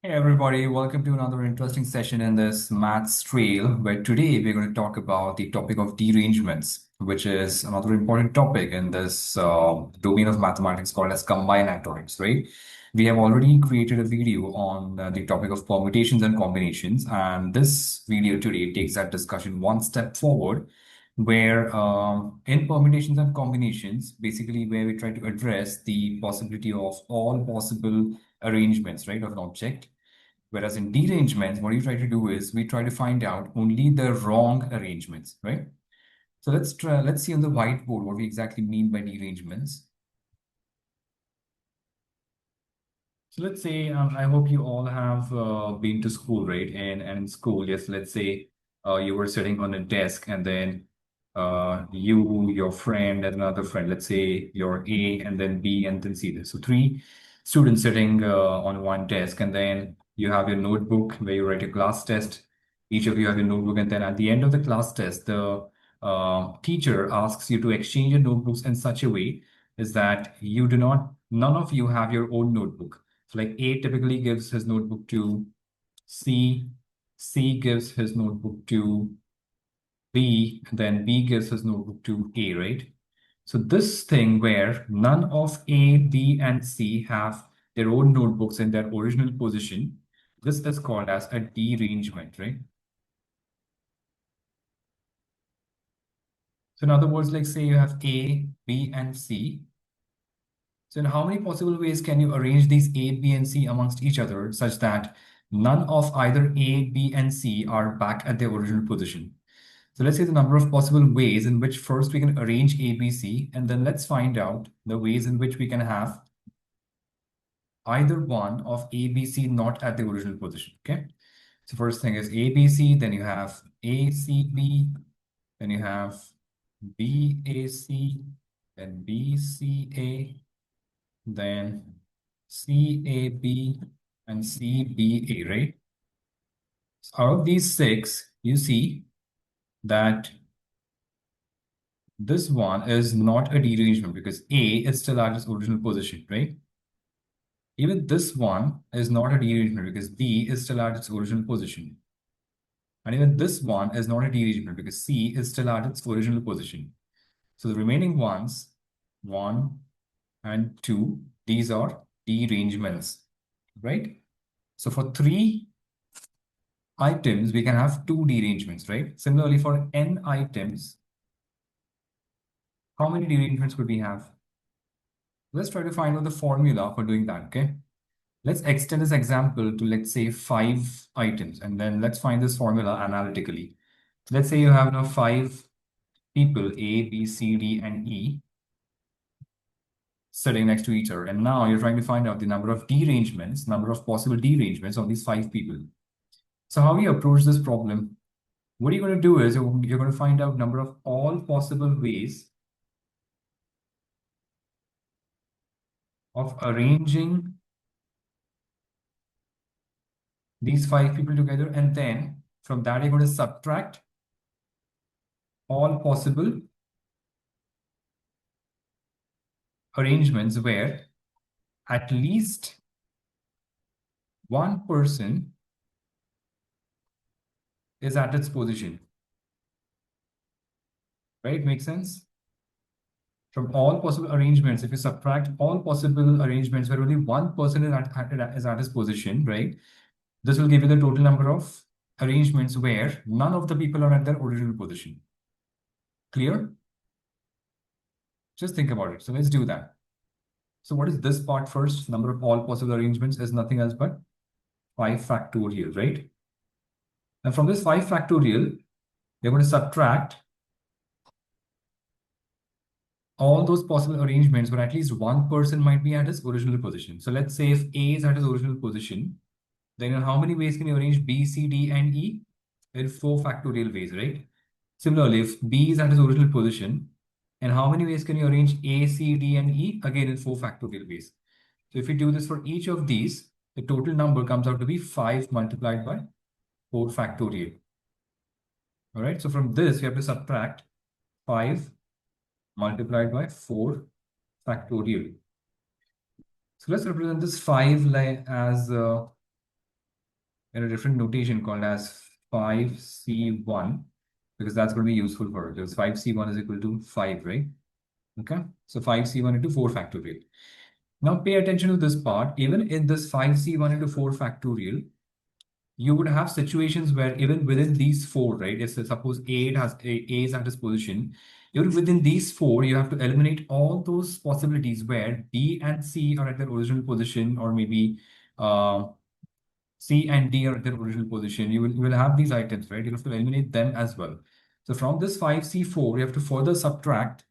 Hey everybody, welcome to another interesting session in this maths trail where today we're going to talk about the topic of derangements, which is another important topic in this domain of mathematics called as combinatorics, right? We have already created a video on the topic of permutations and combinations, and this video today takes that discussion one step forward where in permutations and combinations, basically where we try to address the possibility of all possible arrangements, right, of an object. Whereas in derangements, what you try to do is we try to find out only the wrong arrangements, right? So let's see on the whiteboard what we exactly mean by derangements. So let's say, I hope you all have been to school, right? And in school, yes, let's say you were sitting on a desk and then you, your friend, and another friend, let's say you're A and then B and then C. So three students sitting on one desk, and then you have your notebook where you write your class test. Each of you have your notebook, and then at the end of the class test, the teacher asks you to exchange your notebooks in such a way is that none of you have your own notebook. So like A typically gives his notebook to C, C gives his notebook to B, and then B gives his notebook to A, right? So this thing where none of A, B, and C have their own notebooks in their original position, this is called as a derangement, right? So in other words, like say you have A, B, and C. So in how many possible ways can you arrange these A, B, and C amongst each other such that none of either A, B, and C are back at their original position? So let's say the number of possible ways in which first we can arrange A, B, C, and then let's find out the ways in which we can have either one of A, B, C not at the original position, okay? So first thing is A, B, C, then you have A, C, B, then you have B, A, C, then B, C, A, then CAB and CBA, right? So out of these six, you see that this one is not a derangement because A is still at its original position, right? Even this one is not a derangement because B is still at its original position. And even this one is not a derangement because C is still at its original position. So the remaining ones, 1 and 2, these are derangements, right? So for 3 items, we can have 2 derangements, right? Similarly, for n items, how many derangements could we have? Let's try to find out the formula for doing that, okay? Let's extend this example to, let's say, 5 items, and then let's find this formula analytically. Let's say you have now 5 people, A, B, C, D, and E, sitting next to each other. And now you're trying to find out the number of derangements, number of possible derangements of these 5 people. So how do you approach this problem? What you're going to do is you're going to find out number of all possible ways of arranging these 5 people together, and then from that you're going to subtract all possible arrangements where at least one person is at its position. Right? Make sense? From all possible arrangements, if you subtract all possible arrangements where only one person is at his position, right? This will give you the total number of arrangements where none of the people are at their original position. Clear? Just think about it. So let's do that. So what is this part first? Number of all possible arrangements is nothing else but 5 factorial, right? And from this 5 factorial, we're going to subtract all those possible arrangements where at least one person might be at his original position. So let's say if A is at his original position, then in how many ways can you arrange B, C, D, and E? in 4 factorial ways, right? Similarly, if B is at its original position, and how many ways can you arrange A, C, D, and E? Again, in 4 factorial ways. So if you do this for each of these, the total number comes out to be 5 multiplied by 4 factorial. All right, so from this, you have to subtract 5 multiplied by 4 factorial. So let's represent this 5 as in a different notation called as 5C1, because that's going to be useful for it. Because 5C1 is equal to 5, right? Okay, so 5C1 into 4 factorial. Now pay attention to this part. Even in this 5C1 into 4 factorial, you would have situations where even within these 4, right? If suppose A is at its position, even within these 4, you have to eliminate all those possibilities where B and C are at their original position, or maybe uh, C and D are at their original position. You will have these items, right? You have to eliminate them as well. So from this 5C4, you have to further subtract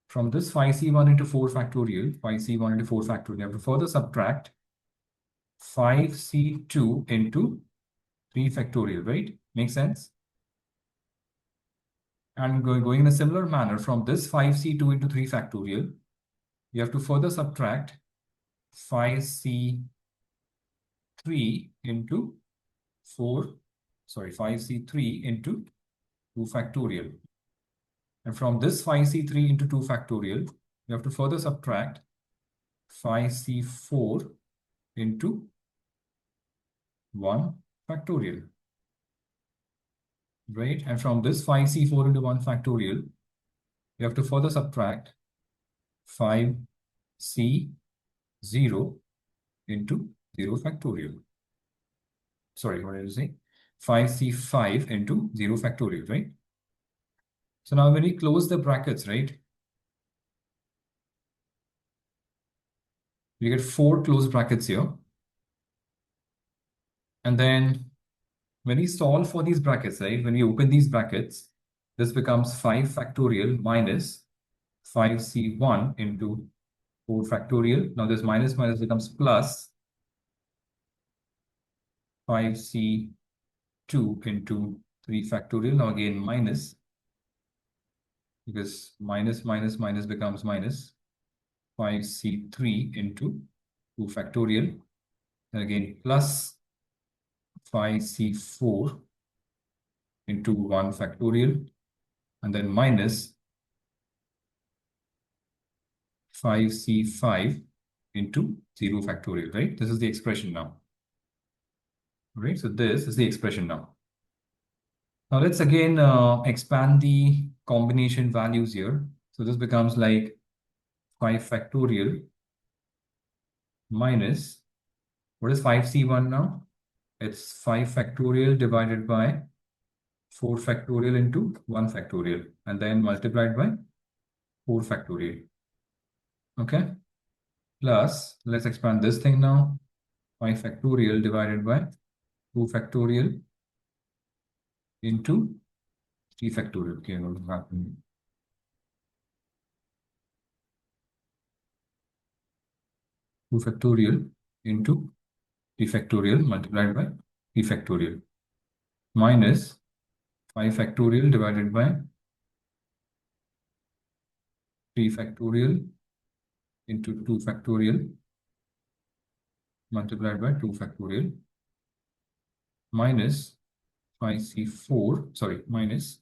from this 5C1 into 4 factorial, 5C1 into 4 factorial, you have to further subtract 5C2 into 3 factorial, right? Makes sense? And going in a similar manner, from this 5C2 into 3 factorial, you have to further subtract 5C3 into 4, sorry, 5C3 into 2 factorial. And from this 5C3 into 2 factorial, you have to further subtract 5C4 into 1 factorial, right? And from this 5C4 into 1 factorial, you have to further subtract 5C0 into 0 factorial. Sorry, what did I say? 5C5 into 0 factorial, right? So now when we close the brackets, right, we get 4 closed brackets here. And then when we solve for these brackets, right, when we open these brackets, this becomes 5 factorial minus 5C1 into 4 factorial. Now this minus minus becomes plus 5C2 into 3 factorial. Now again minus, because minus minus minus becomes minus 5C3 into 2 factorial. And again plus 5C4 into 1 factorial. And then minus 5C5 into 0 factorial, right? This is the expression now. All right, so this is the expression now. Now let's again expand the combination values here. So this becomes like 5 factorial minus, what is 5C1 now? It's 5 factorial divided by 4 factorial into 1 factorial, and then multiplied by 4 factorial. Okay, plus let's expand this thing now. 5 factorial divided by 2 factorial into 3 factorial. Okay, what will happen? 2 factorial into 3 factorial multiplied by 3 factorial minus 5 factorial divided by 3 factorial into 2 factorial multiplied by 2 factorial minus 5C4, sorry, minus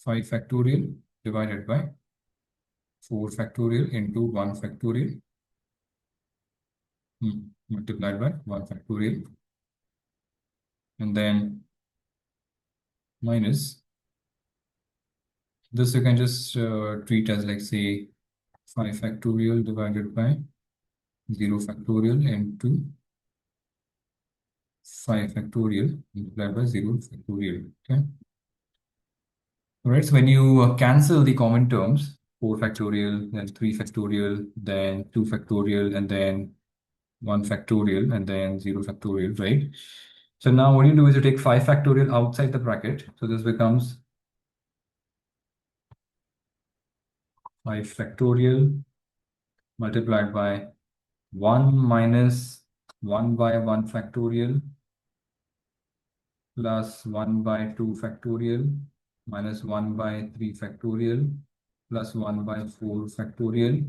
5 factorial divided by 4 factorial into 1 factorial multiplied by 1 factorial, and then minus this you can just treat as like say 5 factorial divided by 0 factorial into 5 factorial multiplied by 0 factorial. Okay. All right. So when you cancel the common terms, 4 factorial, then 3 factorial, then 2 factorial, and then 1 factorial, and then 0 factorial, right? So now what you do is you take 5 factorial outside the bracket. So this becomes 5 factorial multiplied by 1 minus 1 by 1 factorial plus 1 by 2 factorial minus 1 by 3 factorial plus 1 by 4 factorial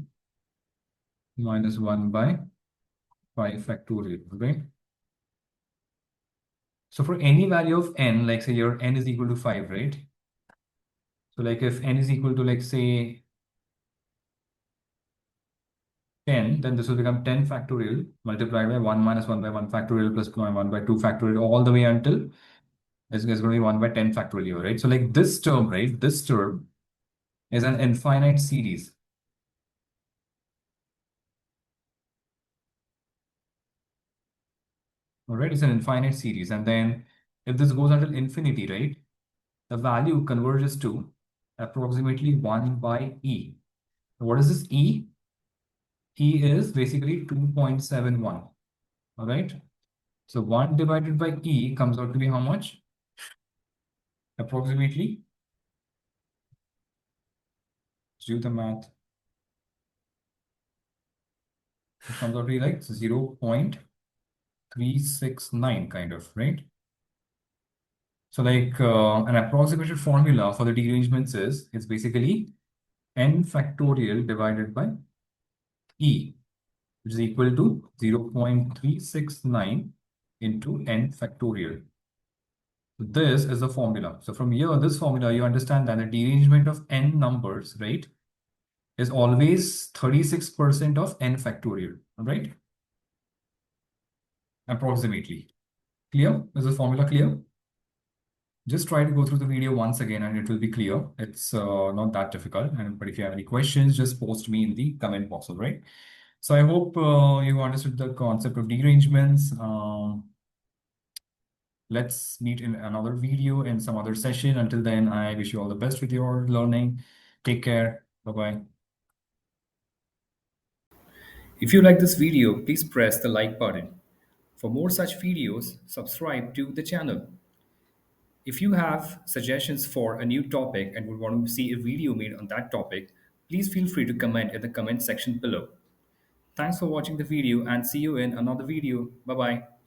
minus 1 by 5 factorial, okay? So for any value of n, like say your n is equal to 5, right? So like if n is equal to like say 10, then this will become 10 factorial multiplied by 1 minus 1 by 1 factorial plus 1 by 2 factorial all the way until it's going to be 1 by 10 factorial here, right? So like this term, right? This term is an infinite series. All right, it's an infinite series. And then if this goes until infinity, right? The value converges to approximately 1 by e. What is this e? E is basically 2.71. All right. So 1 divided by e comes out to be how much? Approximately. Let's do the math. It comes out to be like 0.369 kind of, right? So like an approximation formula for the derangements is it's basically n factorial divided by e, which is equal to 0.369 into n factorial. So this is the formula. So from here, this formula, you understand that the derangement of n numbers, right, is always 36% of n factorial, right? Approximately. Clear? Is the formula clear? Just try to go through the video once again and it will be clear. It's not that difficult. But if you have any questions, just post me in the comment box, all right? So I hope you understood the concept of derangements. Let's meet in another video in some other session. Until then, I wish you all the best with your learning. Take care. Bye-bye. If you like this video, please press the like button. For more such videos, subscribe to the channel. If you have suggestions for a new topic and would want to see a video made on that topic, please feel free to comment in the comment section below. Thanks for watching the video and see you in another video. Bye bye.